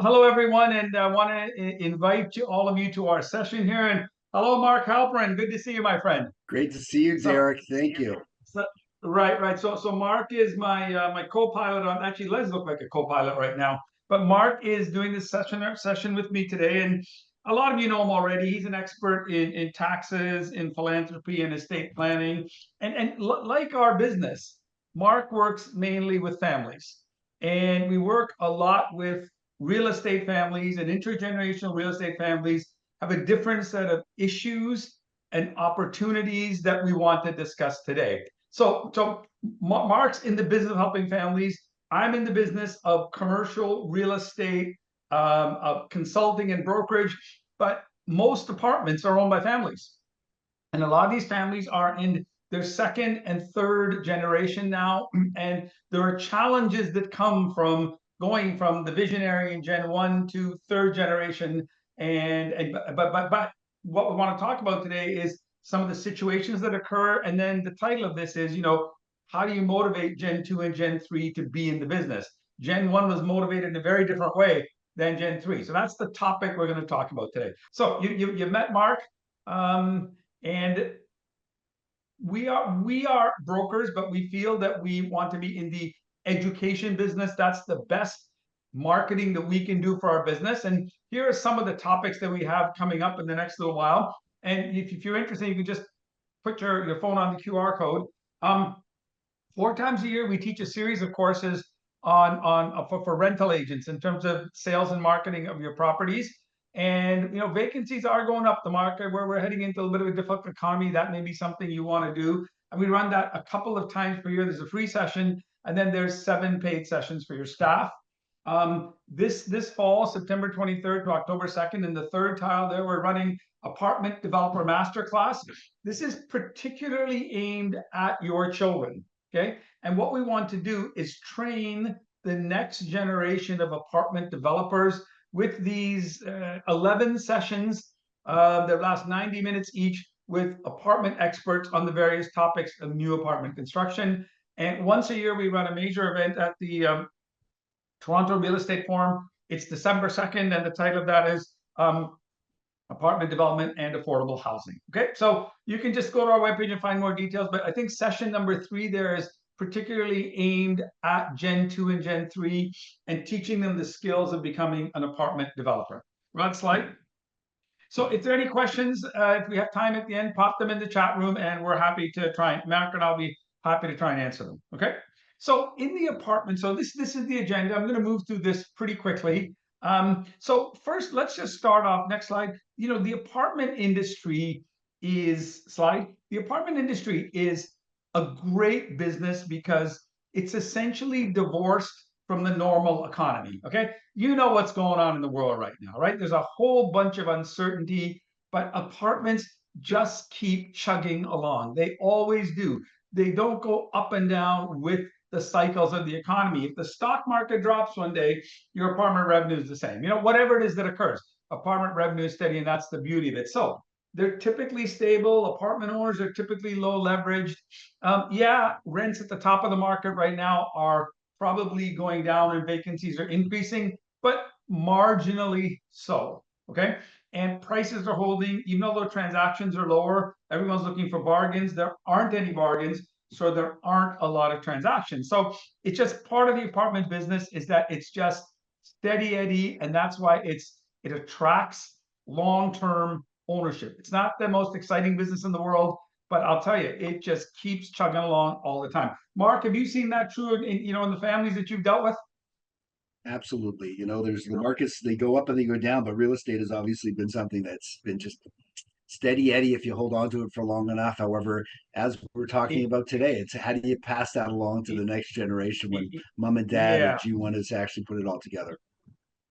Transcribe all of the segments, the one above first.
Hello, everyone, and I want to invite all of you to our session here. And hello, Mark Halpern. Good to see you, my friend. Great to see you, So, Derek. Thank you. so right. So Mark is my co-pilot on. Actually, Les look like a co-pilot right now. But Mark is doing this session with me today, and a lot of you know him already. He's an expert in taxes, in philanthropy, and estate planning, and like our business, Mark works mainly with families, and we work a lot with real estate families, and intergenerational real estate families have a different set of issues and opportunities that we want to discuss today. So Mark's in the business of helping families. I'm in the business of commercial real estate, of consulting and brokerage, but most apartments are owned by families. And a lot of these families are in their second and third generation now. And there are challenges that come from going from the visionary in Gen 1 to third generation. But what we want to talk about today is some of the situations that occur. And then the title of this is, how do you motivate Gen 2 and Gen 3 to be in the business? Gen 1 was motivated in a very different way than Gen 3. So that's the topic we're going to talk about today. So you met Mark. And we are brokers, but we feel that we want to be in the education business. That's the best marketing that we can do for our business. And here are some of the topics that we have coming up in the next little while. And if you're interested, you can just put your phone on the QR code. 4 times a year, we teach a series of courses for rental agents in terms of sales and marketing of your properties. And vacancies are going up the market where we're heading into a little bit of a difficult economy. That may be something you want to do. And we run that a couple of times per year. There's a free session, and then there's 7 paid sessions for your staff. This fall, September 23rd to October 2nd, in the third tile there, we're running Apartment Developer Masterclass. This is particularly aimed at your children, okay? And what we want to do is train the next generation of apartment developers with these 11 sessions that last 90 minutes each, with apartment experts on the various topics of new apartment construction. And once a year, we run a major event at the Toronto Real Estate Forum. It's December 2nd, and the title of that is Apartment Development and Affordable Housing. Okay, so you can just go to our webpage and find more details. But I think session number 3 there is particularly aimed at Gen 2 and Gen 3 and teaching them the skills of becoming an apartment developer. Next slide. So if there are any questions, if we have time at the end, pop them in the chat room, and we're happy to try. Mark and I'll be happy to try and answer them. Okay. So in the apartment, so this is the agenda. I'm going to move through this pretty quickly. So first, let's just start off. Next slide. The apartment industry is the apartment industry is a great business because it's essentially divorced from the normal economy. Okay, what's going on in the world right now, right? There's a whole bunch of uncertainty, but apartments just keep chugging along. They always do. They don't go up and down with the cycles of the economy. If the stock market drops one day, your apartment revenue is the same. Whatever it is that occurs, apartment revenue is steady, and that's the beauty of it. So they're typically stable. Apartment owners are typically low leveraged. Yeah, rents at the top of the market right now are probably going down and vacancies are increasing, but marginally so. Okay. And prices are holding, even though transactions are lower. Everyone's looking for bargains. There aren't any bargains, so there aren't a lot of transactions. So it's just part of the apartment business is that it's just steady Eddie, and that's why it attracts long-term ownership. It's not the most exciting business in the world, but I'll tell you, it just keeps chugging along all the time. Mark, have you seen that true in the families that you've dealt with? Absolutely. There's the markets, they go up and they go down, but real estate has obviously been something that's been just steady Eddie if you hold on to it for long enough. However, as we're talking about today, it's how do you pass that along to the next generation when mom and dad or Yeah. G1 has actually put it all together?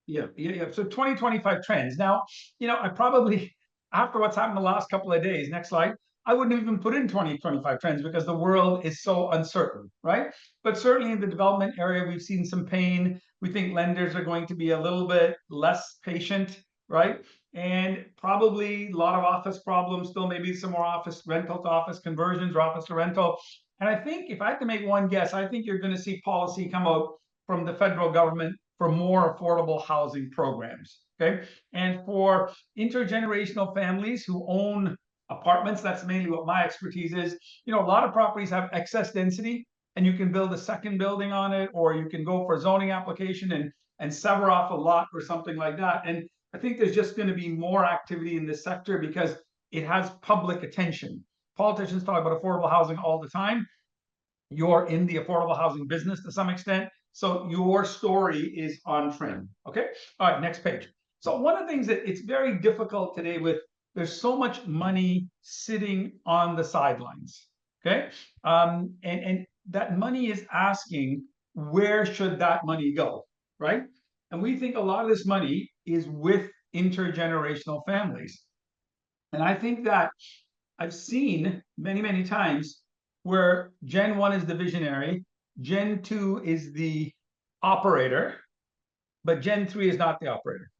Yeah. So 2025 trends. Now, I probably, after what's happened the last couple of days, next slide, I wouldn't even put in 2025 trends because the world is so uncertain, right? But certainly in the development area, we've seen some pain. We think lenders are going to be a little bit less patient, right? And probably a lot of office problems, still maybe some more office rental to office conversions or office to rental. And I think if I had to make one guess, I think you're going to see policy come out from the federal government for more affordable housing programs. Okay. And for intergenerational families who own apartments, that's mainly what my expertise is. You know, a lot of properties have excess density and you can build a second building on it, or you can go for a zoning application and sever off a lot or something like that. And I think there's just going to be more activity in this sector because it has public attention. Politicians talk about affordable housing all the time. You're in the affordable housing business to some extent, so your story is on trend. Okay. All right, next page. So one of the things that it's very difficult today with, there's so much money sitting on the sidelines. Okay. And that money is asking, where should that money go? Right. And we think a lot of this money is with intergenerational families. And I think that I've seen many, many times where Gen 1 is the visionary, Gen 2 is the operator, but Gen 3 is not the operator.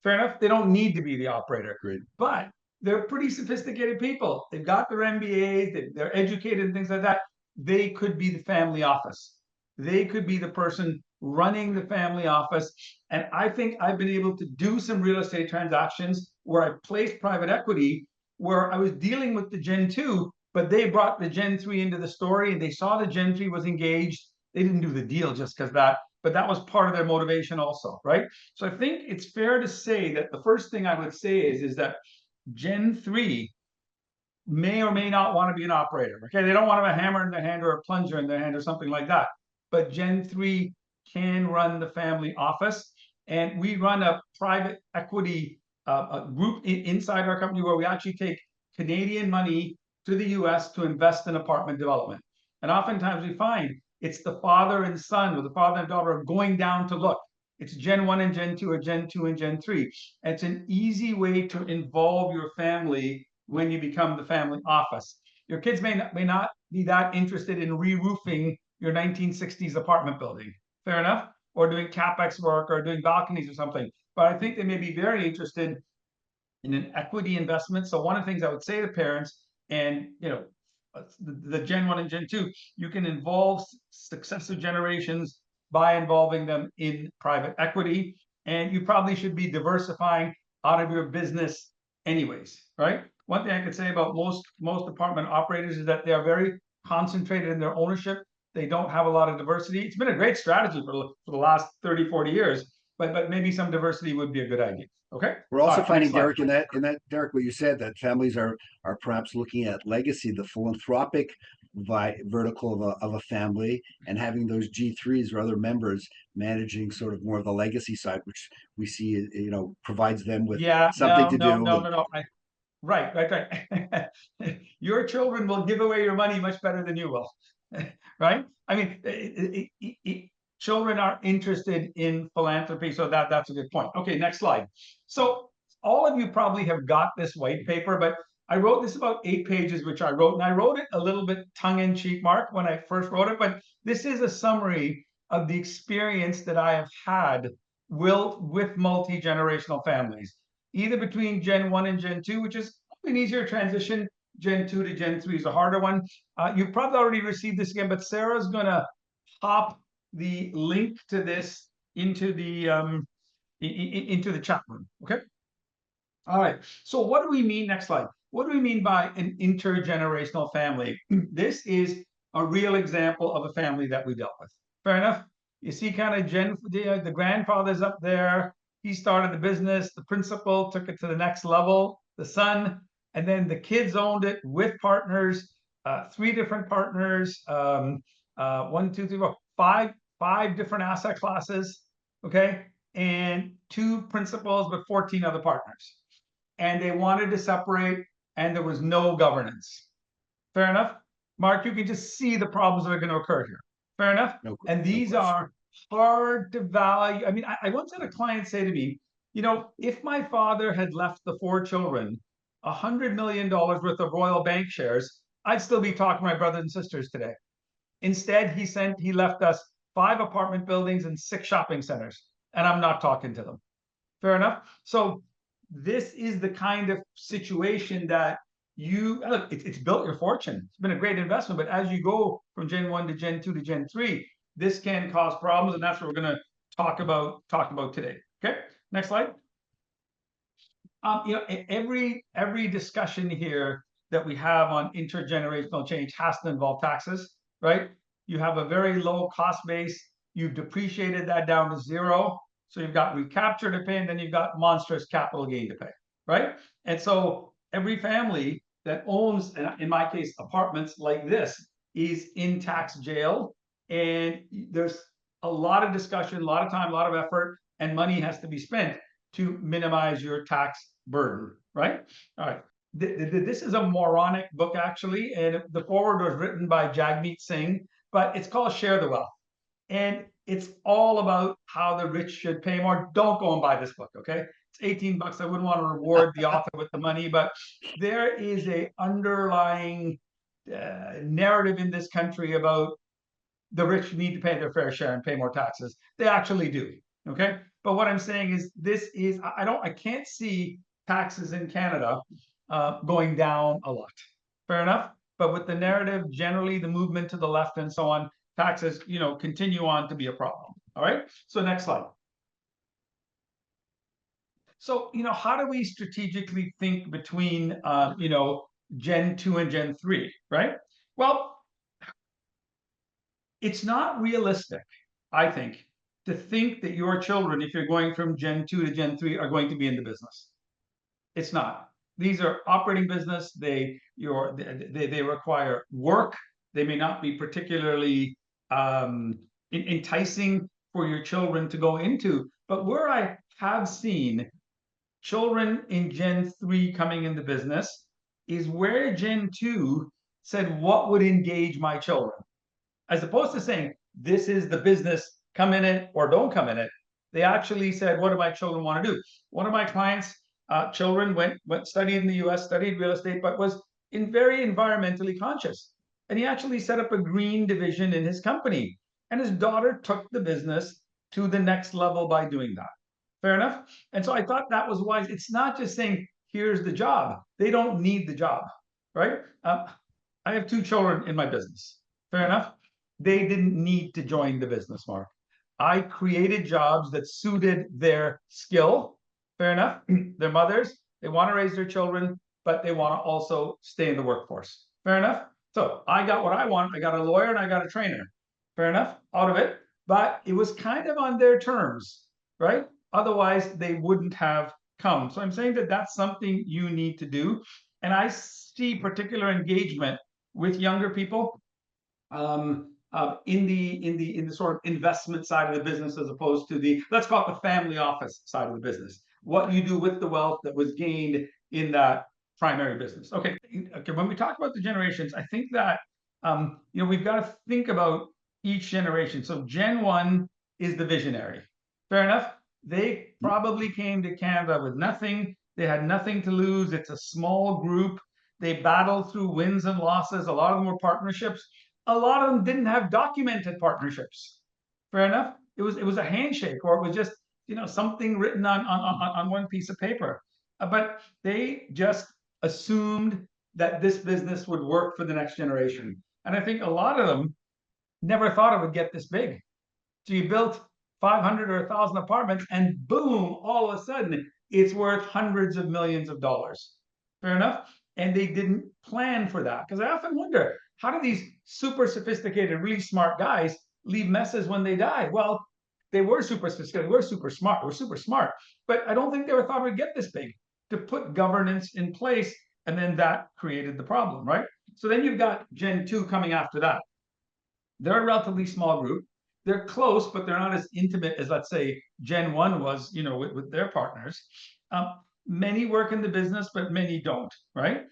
Fair enough. They don't need to be the operator. Great. But they're pretty sophisticated people. They've got their MBAs, they're educated and things like that. They could be the family office. They could be the person running the family office. And I think I've been able to do some real estate transactions where I placed private equity, where I was dealing with the Gen 2, but they brought the Gen 3 into the story and they saw the Gen 3 was engaged. They didn't do the deal just because that, but that was part of their motivation also, right? So I think it's fair to say that the first thing I would say is that Gen 3 may or may not want to be an operator. Okay, they don't want to have a hammer in their hand or a plunger in their hand or something like that. But Gen 3 can run the family office. And we run a private equity group inside our company where we actually take Canadian money to the US to invest in apartment development. And oftentimes we find it's the father and son or the father and daughter going down to look. It's Gen 1 and Gen 2 or Gen 2 and Gen 3. And it's an easy way to involve your family when you become the family office. Your kids may not be that interested in re-roofing your 1960s apartment building. Fair enough? Or doing CapEx work or doing balconies or something. But I think they may be very interested in an equity investment. So one of the things I would say to parents, and you know, the Gen 1 and Gen 2, you can involve successive generations by involving them in private equity. And you probably should be diversifying out of your business anyways, right? One thing I could say about most apartment operators is that they are very concentrated in their ownership. They don't have a lot of diversity. It's been a great strategy for the last 30, 40 years, but maybe some diversity would be a good idea. Okay. We're also right, finding, Derek, in that Derek, what you said, that families are perhaps looking at legacy, the philanthropic vertical of a family, and having those G3s or other members managing sort of more of the legacy side, which we see, you know, provides them with something to do. No. Right. Your children will give away your money much better than you will. Right? I mean, children are interested in philanthropy, so that's a good point. Okay, next slide. So all of you probably have got this white paper, but I wrote this about 8 pages, which I wrote, and I wrote it a little bit tongue-in-cheek, Mark, when I first wrote it, but this is a summary of the experience that I have had with multi-generational families, either between Gen 1 and Gen 2, which is an easier transition. Gen 2 to Gen 3 is a harder one. You've probably already received this again, but Sarah's going to pop the link to this into the chat room. Okay. All right. So what do we mean? Next slide. What do we mean by an intergenerational family? This is a real example of a family that we dealt with. Fair enough. You see, kind of the grandfather's up there. He started the business. The principal took it to the next level. The son, and then the kids owned it with partners. 3 different partners. 1, 2, 3, 4, 5 different asset classes. Okay, and 2 principals, but 14 other partners. And they wanted to separate, and there was no governance. Fair enough. Mark, you can just see the problems that are going to occur here. Fair enough. And these are hard to value. I mean, I once had a client say to me, you know, if my father had left the 4 children $100 million worth of Royal Bank shares, I'd still be talking to my brothers and sisters today. Instead, he left us 5 apartment buildings and 6 shopping centers, and I'm not talking to them. Fair enough. So this is the kind of situation that look, it's built your fortune. It's been a great investment, but as you go from Gen 1 to Gen 2 to Gen 3, this can cause problems, and that's what we're going to talk about today. Okay, next slide. Every discussion here that we have on intergenerational change has to involve taxes, right? You have a very low cost base. You've depreciated that down to zero. So you've got recapture to pay, and then you've got monstrous capital gain to pay, right? And so every family that owns, in my case, apartments like this is in tax jail. And there's a lot of discussion, a lot of time, a lot of effort, and money has to be spent to minimize your tax burden, right? All right. This is a moronic book, actually, and the foreword was written by Jagmeet Singh, but it's called Share the Wealth. And it's all about how the rich should pay more. Don't go and buy this book, okay? It's 18 bucks. I wouldn't want to reward the author with the money, but there is a underlying narrative in this country about the rich need to pay their fair share and pay more taxes. They actually do. Okay. But what I'm saying is I can't see taxes in Canada going down a lot. Fair enough. But with the narrative, generally the movement to the left and so on, taxes, continue on to be a problem. All right. So next slide. So, how do we strategically think between, Gen 2 and Gen 3, right? Well, it's not realistic, I think, to think that your children, if you're going from Gen 2 to Gen 3, are going to be in the business. It's not. These are operating business. They require work. They may not be particularly enticing for your children to go into. But where I have seen children in Gen 3 coming into business is where Gen 2 said, what would engage my children? As opposed to saying, this is the business, come in it or don't come in it. They actually said, what do my children want to do? One of my clients' children went studied in the US, studied real estate, but was very environmentally conscious. And he actually set up a green division in his company. And his daughter took the business to the next level by doing that. Fair enough? And so I thought that was wise. It's not just saying, here's the job. They don't need the job, right? I have 2 children in my business. Fair enough? They didn't need to join the business, Mark. I created jobs that suited their skill. Fair enough. Their mothers, they want to raise their children, but they want to also stay in the workforce. Fair enough. So I got what I want. I got a lawyer and I got a trainer. Fair enough. Out of it. But it was kind of on their terms, right? Otherwise, they wouldn't have come. So I'm saying that that's something you need to do. And I see particular engagement with younger people in the sort of investment side of the business, as opposed to the, let's call it the family office side of the business. What you do with the wealth that was gained in that primary business. Okay. When we talk about the generations, I think that we've got to think about each generation. So Gen 1 is the visionary. Fair enough. They probably came to Canada with nothing. They had nothing to lose. It's a small group. They battled through wins and losses. A lot of them were partnerships. A lot of them didn't have documented partnerships. Fair enough. It was a handshake, or it was just something written on one piece of paper. But they just assumed that this business would work for the next generation. And I think a lot of them never thought it would get this big. So you built 500 or 1,000 apartments, and boom, all of a sudden, it's worth hundreds of millions of dollars. Fair enough. And they didn't plan for that. Because I often wonder, how do these super sophisticated, really smart guys leave messes when they die? Well, they were super sophisticated, we're super smart, but I don't think they ever thought we'd get this big, to put governance in place, and then that created the problem, right? So then you've got Gen 2 coming after that. They're a relatively small group. They're close, but they're not as intimate as, let's say, Gen 1 was, with their partners. Many work in the business, but many don't, right?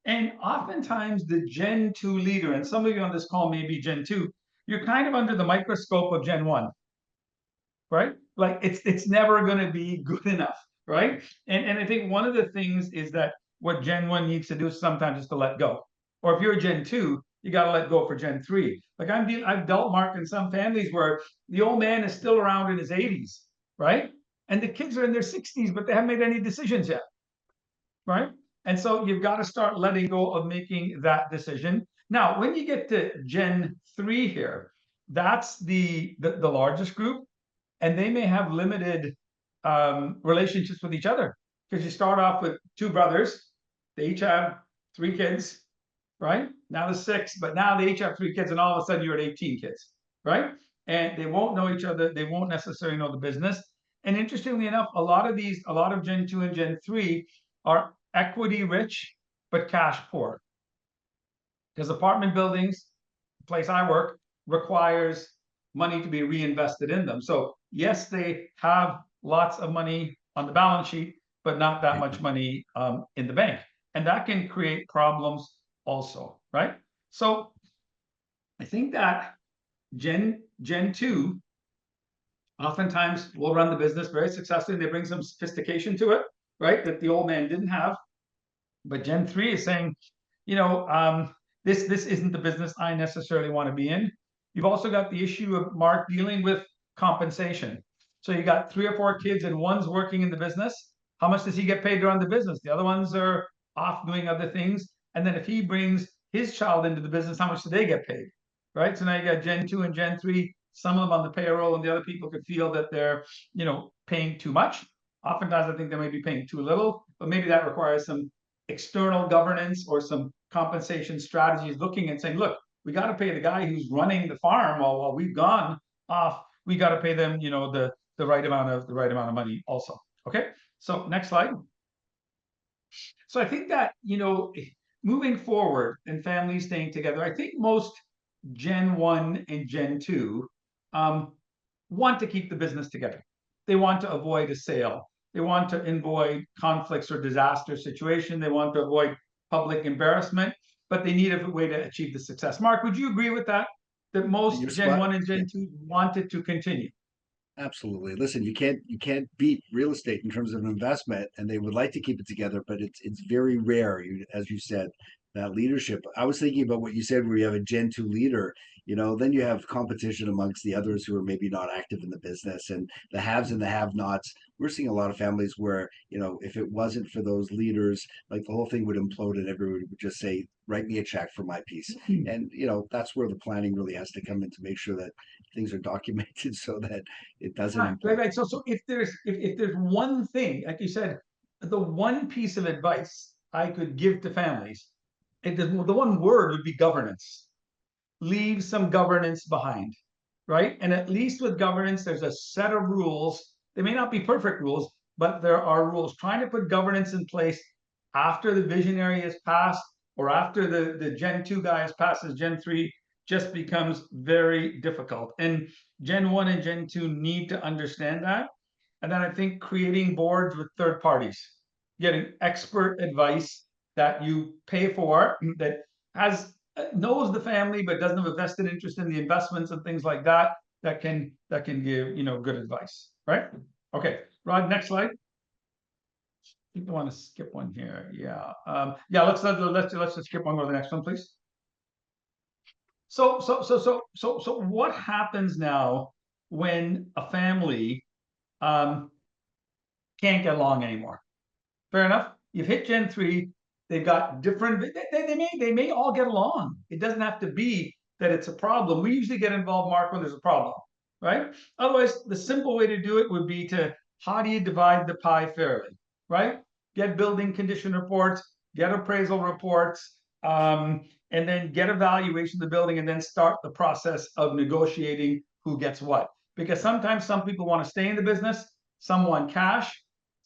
And oftentimes the Gen 2 leader, and some of you on this call may be Gen 2, you're kind of under the microscope of Gen 1, right? Like it's never going to be good enough, right? And I think one of the things is that what Gen 1 needs to do sometimes is to let go. Or if you're Gen 2, you got to let go for Gen 3. Like I've dealt, Mark, in some families where the old man is still around in his 80s, right? And the kids are in their 60s, but they haven't made any decisions yet, right? And so you've got to start letting go of making that decision. Now, when you get to Gen 3 here, that's the largest group. and they may have limited relationships with each other, because you start off with two brothers, they each have three kids, right? Now there's six, but now they each have three kids, and all of a sudden you're at 18 kids, right? And they won't know each other. They won't necessarily know the business. And interestingly enough, a lot of Gen 2 and Gen 3 are equity rich, but cash poor. Because apartment buildings, the place I work, requires money to be reinvested in them. So yes, they have lots of money on the balance sheet, but not that much money in the bank. And that can create problems also, right? So I think that Gen 2 oftentimes will run the business very successfully. They bring some sophistication to it, right? That the old man didn't have. But Gen 3 is saying, you know, this isn't the business I necessarily want to be in. You've also got the issue of Mark dealing with compensation. So you got three or four kids and one's working in the business. How much does he get paid to run the business? The other ones are off doing other things. And then if he brings his child into the business, how much do they get paid? Right. So now you got Gen 2 and Gen 3, some of them on the payroll, and the other people could feel that they're, paying too much. Oftentimes I think they may be paying too little, but maybe that requires some external governance or some compensation strategies, looking and saying, look, we got to pay the guy who's running the farm while we've gone off. We got to pay them, the right amount of money also. Okay. So next slide. So I think that, moving forward and families staying together, I think most Gen 1 and Gen 2 want to keep the business together. They want to avoid a sale. They want to avoid conflicts or disaster situation. They want to avoid public embarrassment, but they need a way to achieve the success. Mark, would you agree with that? That most You're Gen spot. 1 and Gen 2 want it to continue? Absolutely. Listen, you can't beat real estate in terms of an investment, and they would like to keep it together, but it's very rare. As you said, that leadership. I was thinking about what you said, where you have a Gen 2 leader. Then you have competition amongst the others who are maybe not active in the business, and the haves and the have-nots. We're seeing a lot of families where if it wasn't for those leaders, like the whole thing would implode, and everyone would just say, "Write me a check for my piece." And that's where the planning really has to come in to make sure that things are documented so that it doesn't Right, right, implode. right. So if there's one thing, like you said, the one piece of advice I could give to families, the one word would be governance. Leave some governance behind, right? And at least with governance, there's a set of rules. They may not be perfect rules, but there are rules. Trying to put governance in place after the visionary has passed, or after the Gen 2 guy has passed as Gen 3, just becomes very difficult. And Gen 1 and Gen 2 need to understand that. And then I think creating boards with third parties, getting expert advice that you pay for, that has knows the family but doesn't have a vested interest in the investments and things like that, that can give good advice, right? Okay, Rod, next slide. I think I want to skip one here. Yeah, yeah. Let's just skip one. Go to the next one, please. So what happens now when a family can't get along anymore? Fair enough. You've hit Gen 3. They've got different. They may all get along. It doesn't have to be that it's a problem. We usually get involved, Mark, when there's a problem, right? Otherwise, the simple way to do it would be to, how do you divide the pie fairly, right? Get building condition reports, get appraisal reports, and then get evaluation of the building, and then start the process of negotiating who gets what. Because sometimes some people want to stay in the business, some want cash,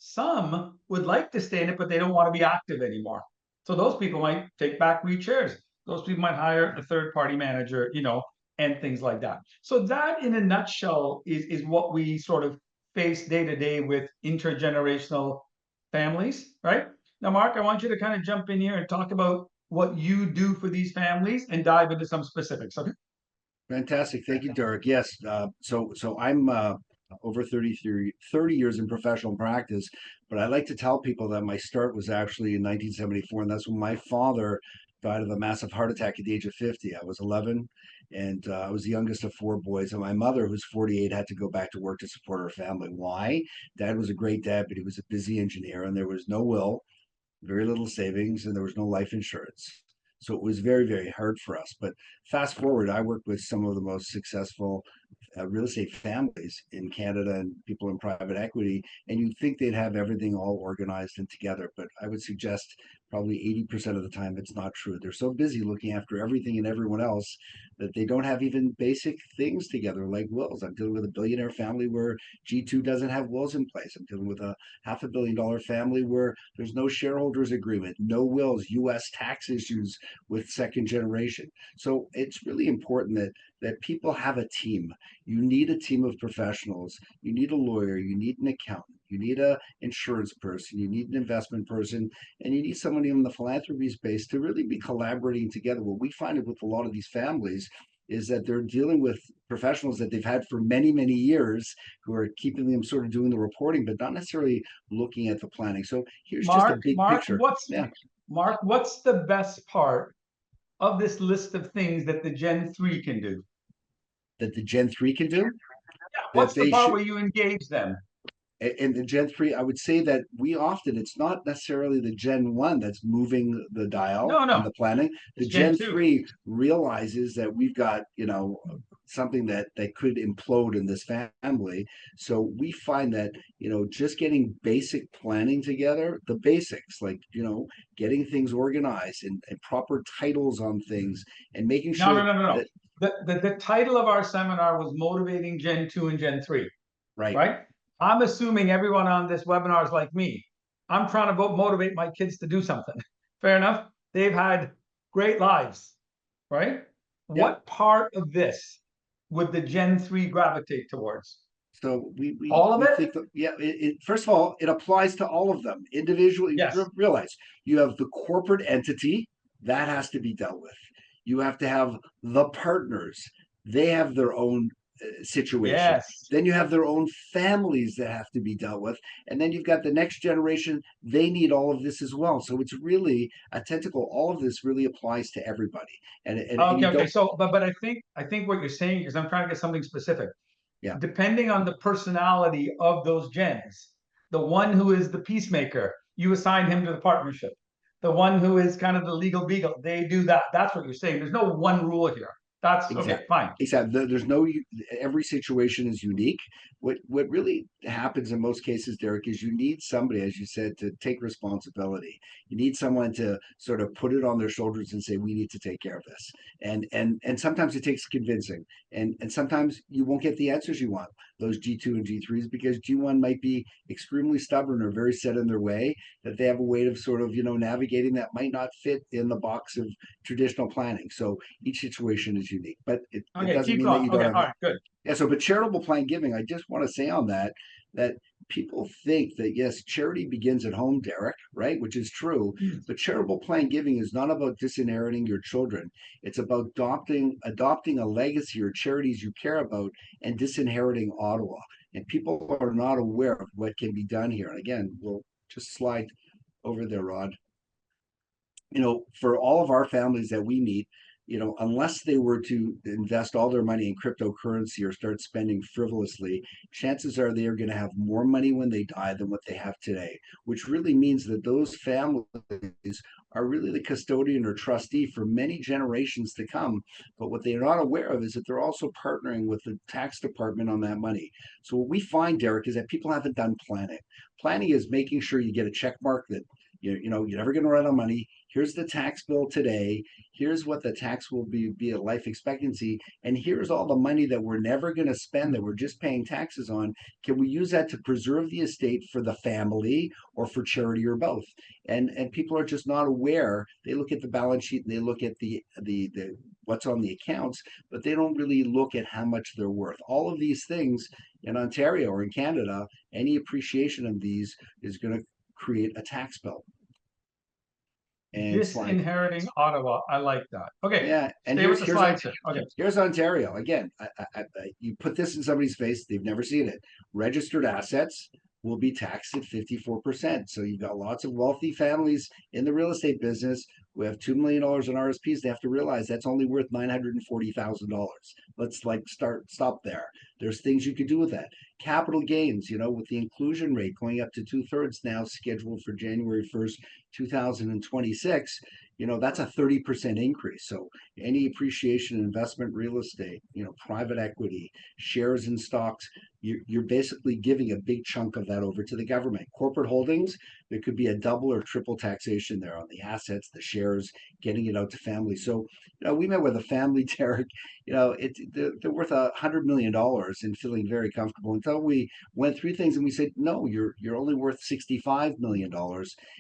some would like to stay in it, but they don't want to be active anymore. So those people might take back REIT shares. Those people might hire a third party manager, and things like that. So that, in a nutshell, is what we sort of face day to day with intergenerational families, right? Now, Mark, I want you to kind of jump in here and talk about what you do for these families and dive into some specifics. Okay. Fantastic. Thank you, Derek. Yes. So I'm over 30 years in professional practice, but I like to tell people that my start was actually in 1974, and that's when my father died of a massive heart attack at the age of 50. I was 11, and I was the youngest of four boys, and my mother, who's 48, had to go back to work to support her family. Why? Dad was a great dad, but he was a busy engineer, and there was no will, very little savings, and there was no life insurance. So it was very, very hard for us. But fast forward, I worked with some of the most successful real estate families in Canada and people in private equity, and you'd think they'd have everything all organized and together. But I would suggest probably 80% of the time it's not true. They're so busy looking after everything and everyone else that they don't have even basic things together like wills. I'm dealing with a billionaire family where G2 doesn't have wills in place. I'm dealing with a $500 million family where there's no shareholders agreement, no wills, US tax issues with second generation. So it's really important that people have a team. You need a team of professionals. You need a lawyer. You need an accountant. You need a insurance person. You need an investment person, and you need somebody in the philanthropy space to really be collaborating together. What we find with a lot of these families is that they're dealing with professionals that they've had for many, many years who are keeping them sort of doing the reporting, but not necessarily looking at the planning. So here's just a Mark, big Mark, picture. what's Yeah, Mark, what's the best part of this list of things that the Gen 3 can do? that the Gen 3 can do, that What's the they part should. where you engage them? In the Gen 3, I would say that we often, it's not necessarily the Gen 1 that's moving the dial No, and no, the planning. The it's Gen Gen 2. 3 realizes that we've got, something that could implode in this family. So we find that, just getting basic planning together, the basics, like, getting things organized and proper titles on things and making No, no, sure no, no, no. that, The title of our seminar was Motivating Gen 2 and Gen 3, right. right? I'm assuming everyone on this webinar is like me. I'm trying to motivate my kids to do something. Fair enough. They've had great lives, right? Yeah. What part of this would the Gen 3 gravitate towards? So we we All of we it? think that, yeah, first of all, it applies to all of them individually. Yes. Realize you have the corporate entity that has to be dealt with. You have to have the partners; they have their own situation. Yes. Then you have their own families that have to be dealt with, and then you've got the next generation. They need all of this as well. So it's really a tentacle. All of this really applies to everybody, and Okay, you okay. don't. So, but I think what you're saying is I'm trying to get something specific. Yeah, Depending on the personality of those gens, the one who is the peacemaker, you assign him to the partnership. The one who is kind of the legal beagle, they do that. That's what you're saying. There's no one rule here. That's okay, exactly. fine. Exactly. There's no, every situation is unique. What really happens in most cases, Derek, is you need somebody, as you said, to take responsibility. You need someone to sort of put it on their shoulders and say, we need to take care of this. And sometimes it takes convincing. And sometimes you won't get the answers you want, those G2 and G3s, because G1 might be extremely stubborn or very set in their way, that they have a way of sort of, navigating that might not fit in the box of traditional planning. So each situation is unique, but it Okay, doesn't keep mean that going. you don't Okay, have all it. right, good. Yeah. So, but charitable plan giving, I just want to say on that people think that yes, charity begins at home, Derek, right? Which is true. But charitable plan giving is not about disinheriting your children. It's about adopting a legacy or charities you care about and disinheriting Ottawa. And people are not aware of what can be done here. And again, we'll just slide over there, Rod. For all of our families that we meet, unless they were to invest all their money in cryptocurrency or start spending frivolously, chances are they are going to have more money when they die than what they have today, which really means that those families are really the custodian or trustee for many generations to come. But what they're not aware of is that they're also partnering with the tax department on that money. So what we find, Derek, is that people haven't done planning. Planning is making sure you get a check mark that you're never going to run out of money. Here's the tax bill today. Here's what the tax will be a life expectancy. And here's all the money that we're never going to spend that we're just paying taxes on. Can we use that to preserve the estate for the family or for charity or both? And people are just not aware. They look at the balance sheet and they look at the what's on the accounts, but they don't really look at how much they're worth. All of these things in Ontario or in Canada, any appreciation of these is going to create a tax bill. And slide. Disinheriting Ottawa. I like that. Okay, Yeah, and stay with the slides here. Okay. here's Ontario again. You put this in somebody's face; they've never seen it. Registered assets will be taxed at 54%. So you've got lots of wealthy families in the real estate business We have $2 million in RSPs. They have to realize that's only worth $940,000. Let's stop there. There's things you could do with that. Capital gains, with the inclusion rate going up to 2/3 now scheduled for January 1st, 2026, that's a 30% increase. So any appreciation in investment real estate, private equity, shares in stocks, you're basically giving a big chunk of that over to the government. Corporate holdings, there could be a double or triple taxation there on the assets, the shares, getting it out to families. So, we met with a family, Derek. They're worth $100 million and feeling very comfortable until we went through things and we said, no, you're only worth $65 million.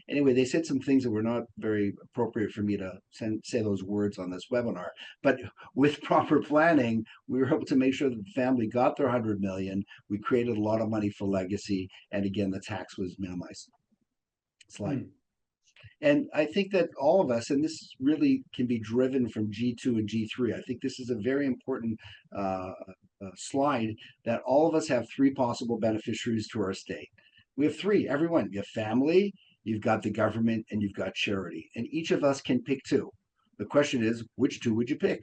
Anyway, they said some things that were not very appropriate for me to say those words on this webinar. But with proper planning, we were able to make sure that the family got their 100 million. We created a lot of money for legacy, and again, the tax was minimized. Slide. And I think that all of us, and this really can be driven from G2 and G3. I think this is a very important slide, that all of us have three possible beneficiaries to our estate. We have three, everyone. You have family, you've got the government, and you've got charity. And each of us can pick two. The question is, which two would you pick?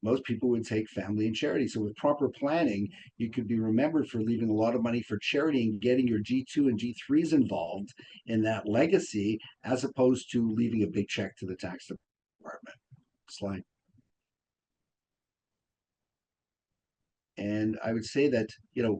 Most people would take family and charity. So with proper planning, you could be remembered for leaving a lot of money for charity and getting your G2 and G3s involved in that legacy, as opposed to leaving a big check to the tax department. Slide. And I would say that,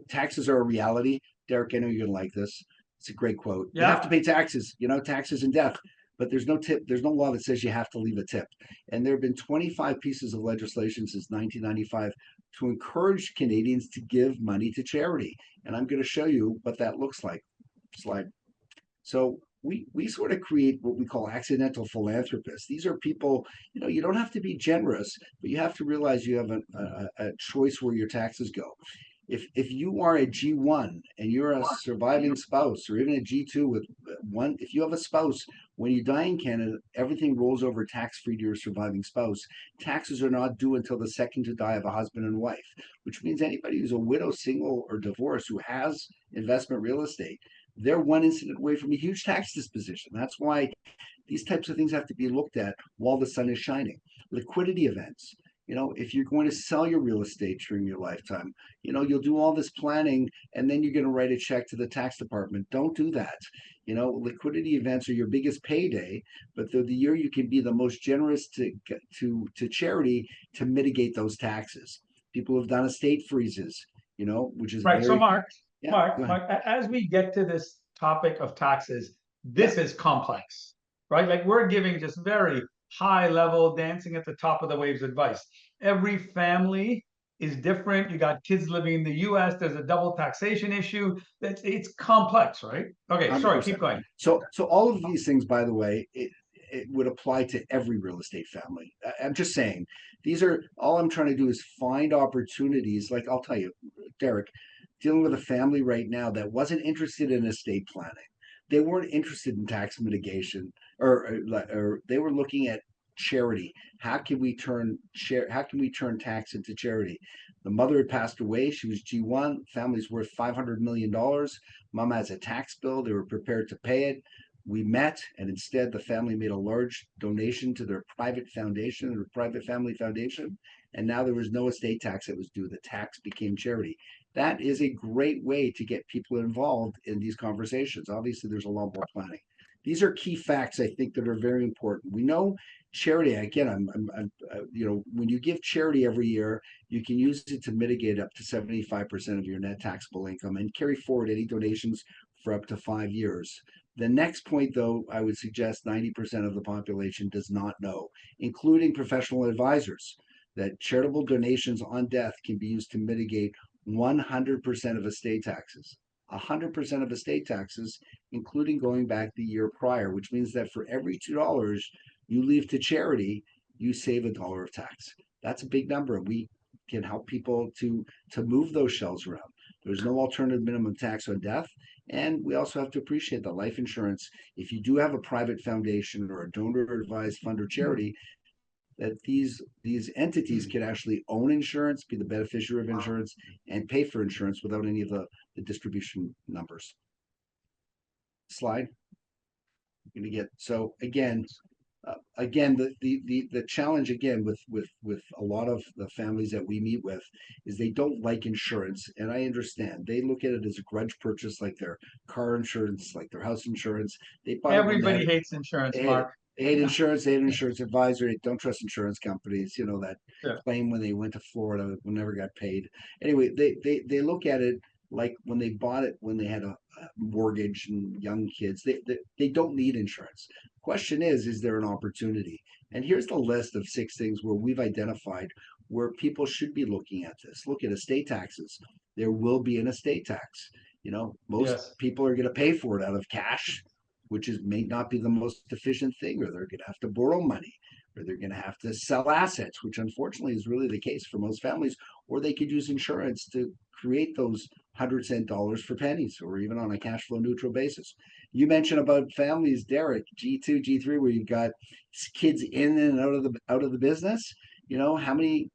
taxes are a reality. Derek, I know you're going to like this. It's a great quote. Yeah. You have to pay taxes, taxes and death. But there's no tip. There's no law that says you have to leave a tip. And there have been 25 pieces of legislation since 1995 to encourage Canadians to give money to charity. And I'm going to show you what that looks like. Slide. So we sort of create what we call accidental philanthropists. These are people, you don't have to be generous, but you have to realize you have a choice where your taxes go. If you are a G1 and you're a surviving spouse, or even a G2 with one, if you have a spouse, when you die in Canada, everything rolls over tax-free to your surviving spouse. Taxes are not due until the second to die of a husband and wife, which means anybody who's a widow, single, or divorced who has investment real estate, they're one incident away from a huge tax disposition. That's why these types of things have to be looked at while the sun is shining. Liquidity events. If you're going to sell your real estate during your lifetime, you'll do all this planning and then you're going to write a check to the tax department. Don't do that. Liquidity events are your biggest payday, but they're the year you can be the most generous to charity to mitigate those taxes. People have done estate freezes, which is right. Very, so Mark, yeah, Mark, as we get to this topic of taxes, this is complex, right? Like, we're giving just very high level, dancing at the top of the waves advice. Every family is different. You got kids living in the US, there's a double taxation issue. It's complex, right? Okay, 100%. sorry, keep going. So all of these things, by the way, it would apply to every real estate family. I'm just saying, all I'm trying to do is find opportunities. Like, I'll tell you, Derek, dealing with a family right now that wasn't interested in estate planning. They weren't interested in tax mitigation, or they were looking at charity. How can we turn tax into charity? The mother had passed away. She was G1. Family's worth $500 million. Mom has a tax bill. They were prepared to pay it. We met, and instead the family made a large donation to their private foundation, their private family foundation, and now there was no estate tax that was due. The tax became charity. That is a great way to get people involved in these conversations. Obviously, there's a lot more planning. These are key facts, I think, that are very important. We know charity. Again, when you give charity every year, you can use it to mitigate up to 75% of your net taxable income and carry forward any donations for up to 5 years. The next point, though, I would suggest 90% of the population does not know, including professional advisors, that charitable donations on death can be used to mitigate 100% of estate taxes. 100% of estate taxes, including going back the year prior, which means that for every $2 you leave to charity, you save $1 of tax. That's a big number. We can help people to move those shells around. There's no alternative minimum tax on death. And we also have to appreciate that life insurance, if you do have a private foundation or a donor advised fund or charity, that these entities can actually own insurance, be the beneficiary of insurance, and pay for insurance without any of the distribution numbers. Slide. I'm going to get, so again, again, the challenge again with a lot of the families that we meet with is they don't like insurance, and I understand. They look at it as a grudge purchase, like their car insurance, like their house insurance. They bought it when Everybody hates insurance, Mark. they hate Yeah, insurance. They hate an insurance advisor. They don't trust insurance companies. You know that yeah. claim when they went to Florida never got paid. Anyway, they look at it like when they bought it when they had a mortgage and young kids. They don't need insurance. Question is there an opportunity? And here's the list of 6 things where we've identified where people should be looking at this. Look at estate taxes. There will be an estate tax. You know, most Yes. people are going to pay for it out of cash, which is may not be the most efficient thing, or they're going to have to borrow money, or they're going to have to sell assets, which unfortunately is really the case for most families, or they could use insurance to create those 100 cent dollars for pennies, or even on a cash flow neutral basis. You mentioned about families, Derek, G2, G3, where you've got kids in and out of the business. You know, how many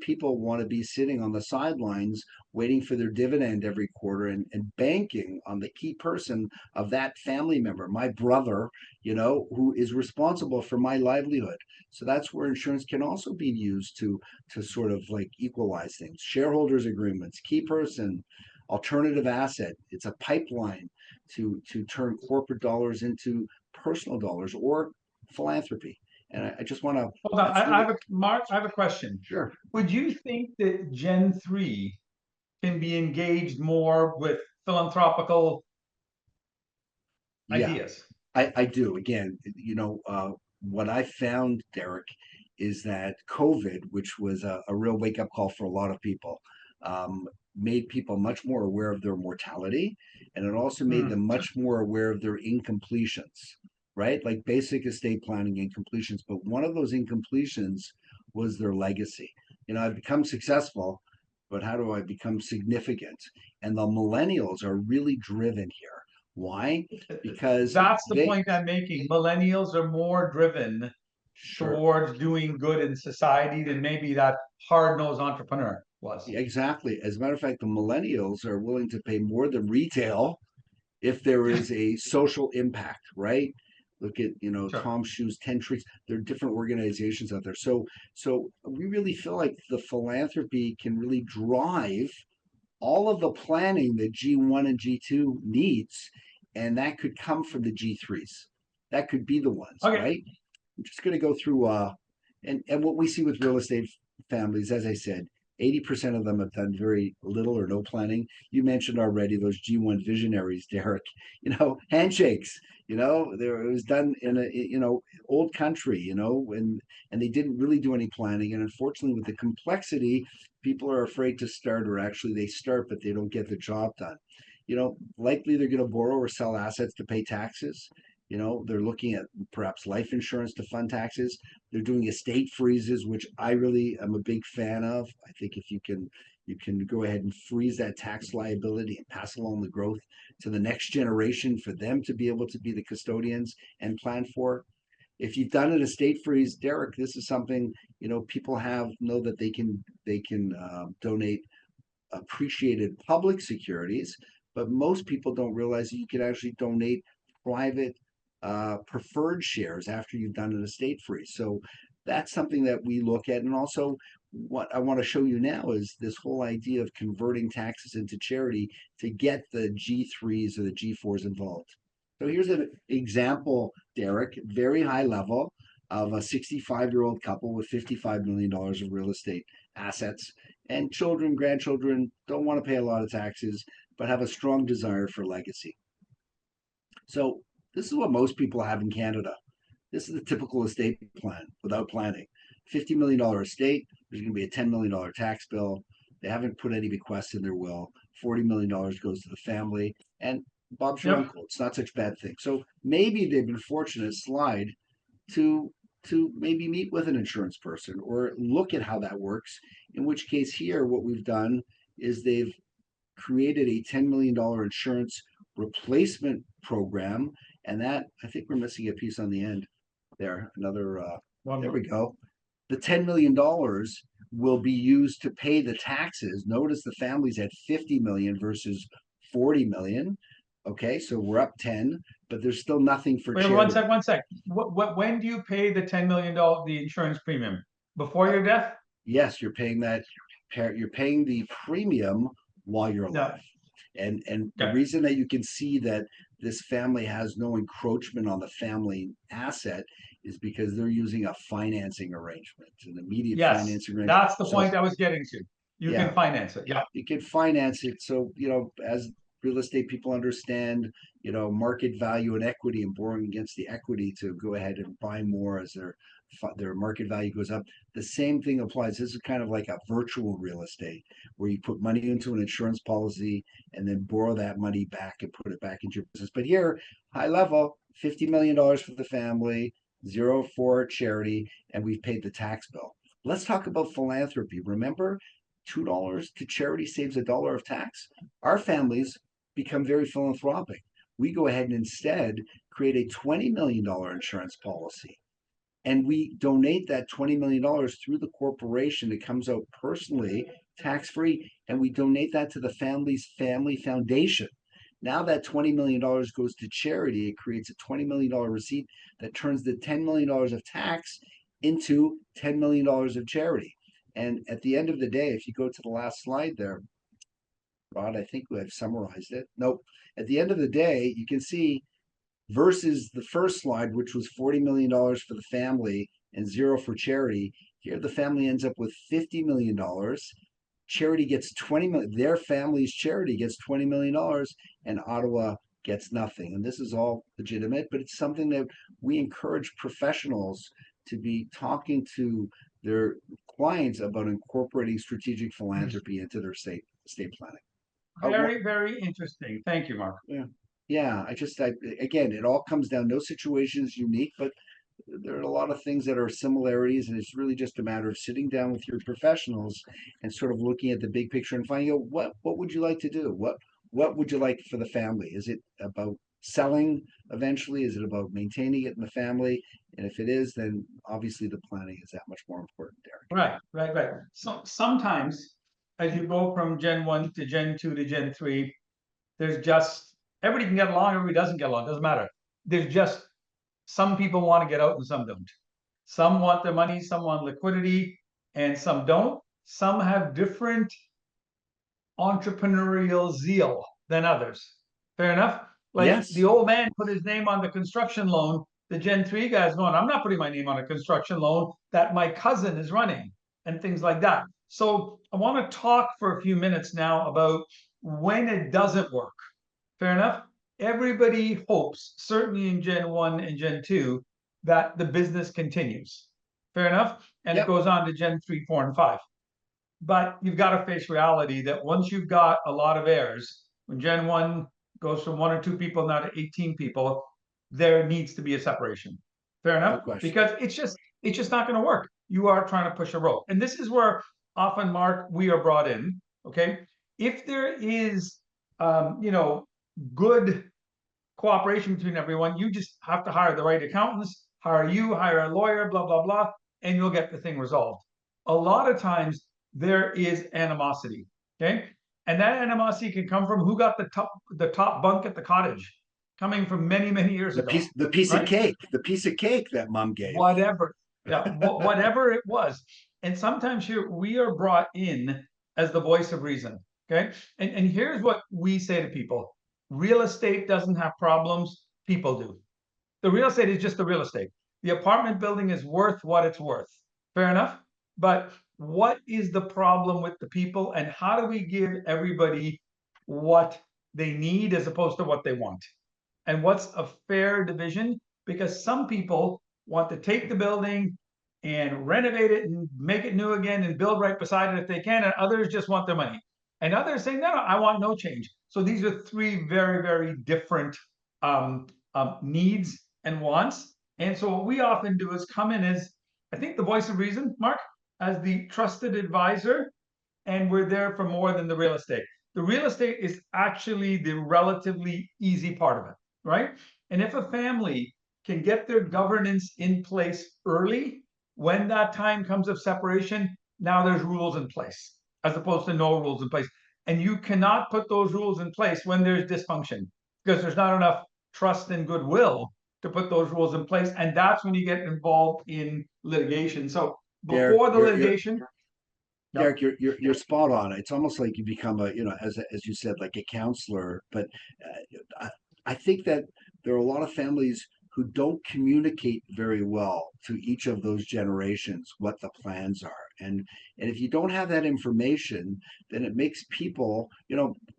people want to be sitting on the sidelines waiting for their dividend every quarter and banking on the key person of that family member, my brother, you know, who is responsible for my livelihood. So that's where insurance can also be used to sort of like equalize things. Shareholders agreements, key person, alternative asset. It's a pipeline to turn corporate dollars into personal dollars or philanthropy. And I just want to. Hold on. That's I really have a Mark, I have a question. sure. Would you think that Gen 3 can be engaged more with philanthropical Yeah, ideas? I do. Again, you know, what I found, Derek, is that COVID, which was a real wake up call for a lot of people, made people much more aware of their mortality, and it also made Hmm. them much more aware of their incompletions, right? Like basic estate planning incompletions. But one of those incompletions was their legacy. You know, I've become successful, but how do I become significant? And the millennials are really driven here. Why? Because That's the they point I'm making. Millennials are more driven sure towards doing good in society than maybe that hard-nosed entrepreneur was. exactly. As a matter of fact, the millennials are willing to pay more than retail if there is a social impact, right? Look at Sure. Tom Shoes, 10 Trees. There are different organizations out there. So we really feel like the philanthropy can really drive all of the planning that G1 and G2 needs, and that could come from the G3s. That could be the ones, Okay. right? I'm just going to go through and what we see with real estate families, as I said, 80% of them have done very little or no planning. You mentioned already those G1 visionaries, Derek. Handshakes. There it was done in a old country. And they didn't really do any planning. And unfortunately, with the complexity, people are afraid to start, or actually they start, but they don't get the job done. Likely they're going to borrow or sell assets to pay taxes. They're looking at perhaps life insurance to fund taxes. They're doing estate freezes, which I really am a big fan of. I think if you can go ahead and freeze that tax liability and pass along the growth to the next generation for them to be able to be the custodians and plan for. If you've done an estate freeze, Derek, this is something people know that they can donate appreciated public securities, but most people don't realize that you can actually donate private preferred shares after you've done an estate freeze. So that's something that we look at. And also, what I want to show you now is this whole idea of converting taxes into charity to get the G3s or the G4s involved. So here's an example, Derek, very high level of a 65-year-old couple with $55 million of real estate assets, and children, grandchildren don't want to pay a lot of taxes, but have a strong desire for legacy. So this is what most people have in Canada. This is the typical estate plan without planning. $50 million estate, there's going to be a $10 million tax bill. They haven't put any bequests in their will. $40 million goes to the family. And Bob's your Yep. uncle. It's not such a bad thing. So maybe they've been fortunate slide to maybe meet with an insurance person or look at how that works. In which case, here, what we've done is they've created a $10 million insurance replacement program. And that, I think we're missing a piece on the end there. One There more. we go. The $10 million will be used to pay the taxes. Notice the family's at 50 million versus 40 million. Okay, so we're up 10, but there's still nothing for Wait, charity. one sec. When do you pay the $10 million, the insurance premium? Before Uh, your death? yes, you're paying that. You're paying the premium while you're No. alive. And the Okay. reason that you can see that this family has no encroachment on the family asset is because they're using a financing arrangement, an immediate Yes, financing arrangement. that's the So point I was getting to. You can yeah, finance it. Yeah. you can finance it. So, as real estate people understand, market value and equity and borrowing against the equity to go ahead and buy more as their market value goes up. The same thing applies. This is kind of like a virtual real estate where you put money into an insurance policy and then borrow that money back and put it back into your business. But here, high level, $50 million for the family, zero for charity, and we've paid the tax bill. Let's talk about philanthropy. Remember, $2 to charity saves $1 of tax. Our families become very philanthropic. We go ahead and instead create a $20 million insurance policy. And we donate that $20 million through the corporation. It comes out personally, tax free, and we donate that to the family's family foundation. Now that $20 million goes to charity, it creates a $20 million receipt that turns the $10 million of tax into $10 million of charity. And at the end of the day, if you go to the last slide there, Rod, I think I've summarized it. Nope. At the end of the day, you can see versus the first slide, which was $40 million for the family and zero for charity. Here, the family ends up with $50 million. Charity gets 20 million. Their family's charity gets $20 million, and Ottawa gets nothing. And this is all legitimate, but it's something that we encourage professionals to be talking to their clients about incorporating strategic philanthropy into their state planning. Very, very interesting. Thank you, Mark. Yeah. Yeah, again, it all comes down. No situation is unique, but there are a lot of things that are similarities, and it's really just a matter of sitting down with your professionals and sort of looking at the big picture and finding out what would you like to do? What would you like for the family? Is it about selling eventually? Is it about maintaining it in the family? And if it is, then obviously the planning is that much more important, Derek. Right. So sometimes as you go from Gen 1 to Gen 2 to Gen 3, there's just everybody can get along, everybody doesn't get along, doesn't matter. There's just some people want to get out and some don't. Some want their money, some want liquidity, and some don't. Some have different entrepreneurial zeal than others. Fair enough? Like the Yes. old man put his name on the construction loan. The Gen 3 guys going, I'm not putting my name on a construction loan that my cousin is running and things like that. So I want to talk for a few minutes now about when it doesn't work. Fair enough? Everybody hopes, certainly in Gen 1 and Gen 2, that the business continues. Fair enough? And it Yep. goes on to Gen 3, 4, and 5. But you've got to face reality that once you've got a lot of heirs, when Gen 1 goes from 1 or 2 people now to 18 people, there needs to be a separation. Fair No enough? question. Because it's just not going to work. You are trying to push a rope. And this is where often, Mark, we are brought in. Okay. If there is good cooperation between everyone, you just have to hire the right accountants, hire you, hire a lawyer, blah, blah, blah, and you'll get the thing resolved. A lot of times there is animosity. Okay. And that animosity can come from who got the top bunk at the cottage, coming from many, many years The ago. piece of Right? cake, the piece of cake that mom gave. Whatever. Yeah, whatever it was. And sometimes here we are brought in as the voice of reason. Okay. And here's what we say to people: real estate doesn't have problems, people do. The real estate is just the real estate. The apartment building is worth what it's worth. Fair enough. But what is the problem with the people, and how do we give everybody what they need as opposed to what they want? And what's a fair division? Because some people want to take the building and renovate it and make it new again and build right beside it if they can, and others just want their money. And others say, no, I want no change. So these are three very, very different needs and wants. And so what we often do is come in as, I think, the voice of reason, Mark, as the trusted advisor, and we're there for more than the real estate. The real estate is actually the relatively easy part of it, right? And if a family can get their governance in place early, when that time comes of separation, now there's rules in place as opposed to no rules in place. And you cannot put those rules in place when there's dysfunction. because there's not enough trust and goodwill to put those rules in place. And that's when you get involved in litigation. So Derek, before the litigation, Derek, you're spot on. It's almost like you become a, as you said, like a counselor. But I think that there are a lot of families who don't communicate very well to each of those generations what the plans are. And if you don't have that information, then it makes people,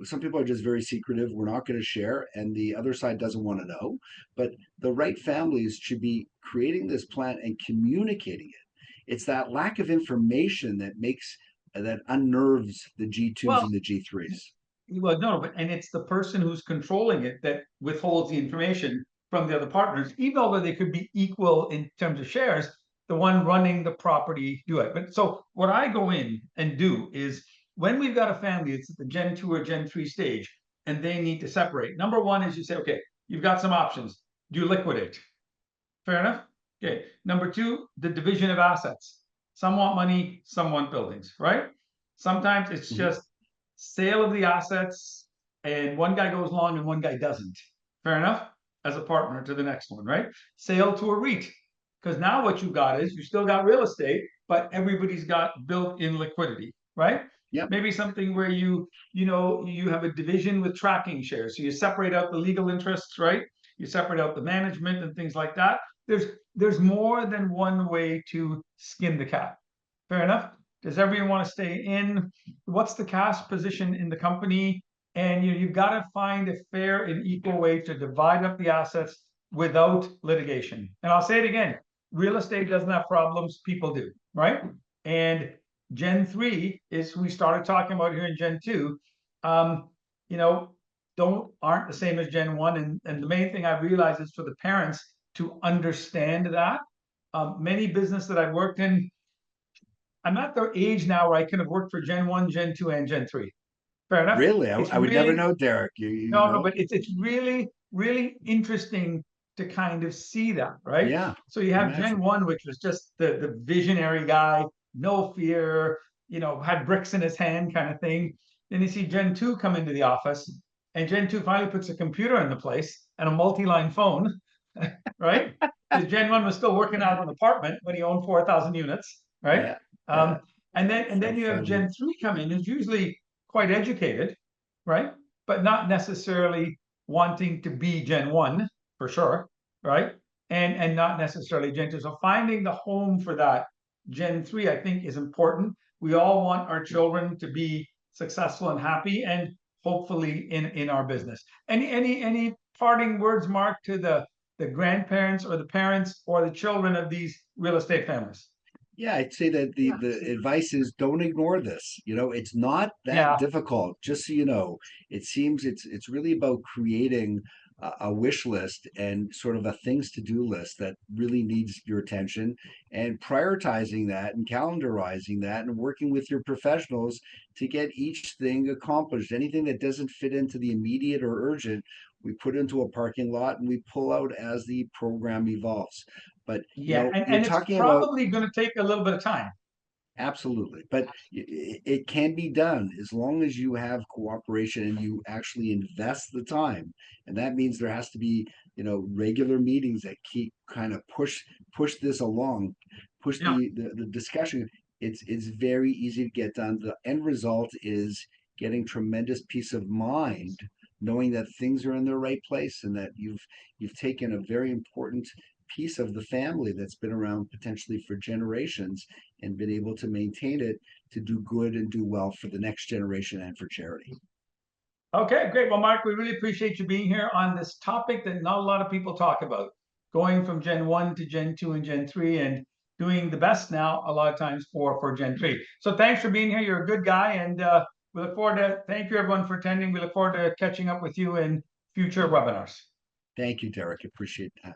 some people are just very secretive. We're not going to share, and the other side doesn't want to know. But the right families should be creating this plan and communicating it. It's that lack of information that unnerves the G2s well, and the G3s. well, no, but and it's the person who's controlling it that withholds the information from the other partners, even though they could be equal in terms of shares, the one running the property do it. But so what I go in and do is when we've got a family, it's at the Gen 2 or Gen 3 stage, and they need to separate. Number one is you say, okay, you've got some options. Do you liquidate? Fair enough. Okay. Number two, the division of assets. Some want money, some want buildings, right? Sometimes it's Mhm. just sale of the assets and one guy goes long and one guy doesn't. Fair enough. As a partner to the next one, right? Sale to a REIT. Because now what you got is you still got real estate, but everybody's got built-in liquidity, right? Yep. Maybe something where you have a division with tracking shares. So you separate out the legal interests, right? You separate out the management and things like that. There's more than one way to skin the cat. Fair enough. Does everyone want to stay in? What's the cash position in the company? And you've got to find a fair and equal way to divide up the assets without litigation. And I'll say it again, real estate doesn't have problems, people do, right? And Gen 3 is who we started talking about here in Gen 2. Um, you know, aren't the same as Gen 1. And the main thing I realized is for the parents to understand that. Many business that I've worked in, I'm at the age now where I can have worked for Gen 1, Gen 2, and Gen 3. Fair enough. Really, It's I would never really know, Derek. You no, no, know, but it's really, really interesting to kind of see that, right? yeah, So you have Gen imagine. 1, which was just the visionary guy, no fear, had bricks in his hand kind of thing. Then you see Gen 2 come into the office, and Gen 2 finally puts a computer in the place and a multi-line phone, right? Because Gen 1 was still working out of an apartment when he owned 4,000 units, right? Yeah, yeah. Um, and then So you have funny. Gen 3 come in, who's usually quite educated, right? But not necessarily wanting to be Gen 1 for sure, right? And not necessarily Gen 2. So finding the home for that Gen 3, I think, is important. We all want our children to be successful and happy and hopefully in our business. Any parting words, Mark, to the grandparents or the parents or the children of these real estate families? Yeah, I'd say that the advice is don't ignore this. It's not that Yeah, difficult. Just so you know, it seems it's really about creating a wish list and sort of a things to do list that really needs your attention, and prioritizing that and calendarizing that and working with your professionals to get each thing accomplished. Anything that doesn't fit into the immediate or urgent, we put into a parking lot and we pull out as the program evolves. But yeah, and, you're and it's talking about. probably going to take a little bit of time. Absolutely. But it can be done as long as you have cooperation and you actually invest the time. And that means there has to be, regular meetings that keep kind of push this along, push Yeah. the discussion. It's very easy to get done. The end result is getting tremendous peace of mind, knowing that things are in the right place and that you've taken a very important piece of the family that's been around potentially for generations and been able to maintain it to do good and do well for the next generation and for charity. Okay, great. Well, Mark, we really appreciate you being here on this topic that not a lot of people talk about, going from Gen 1 to Gen 2 and Gen 3 and doing the best now a lot of times for Gen 3. So thanks for being here. You're a good guy. And we look forward to, thank you everyone for attending. We look forward to catching up with you in future webinars. Thank you, Derek. Appreciate that.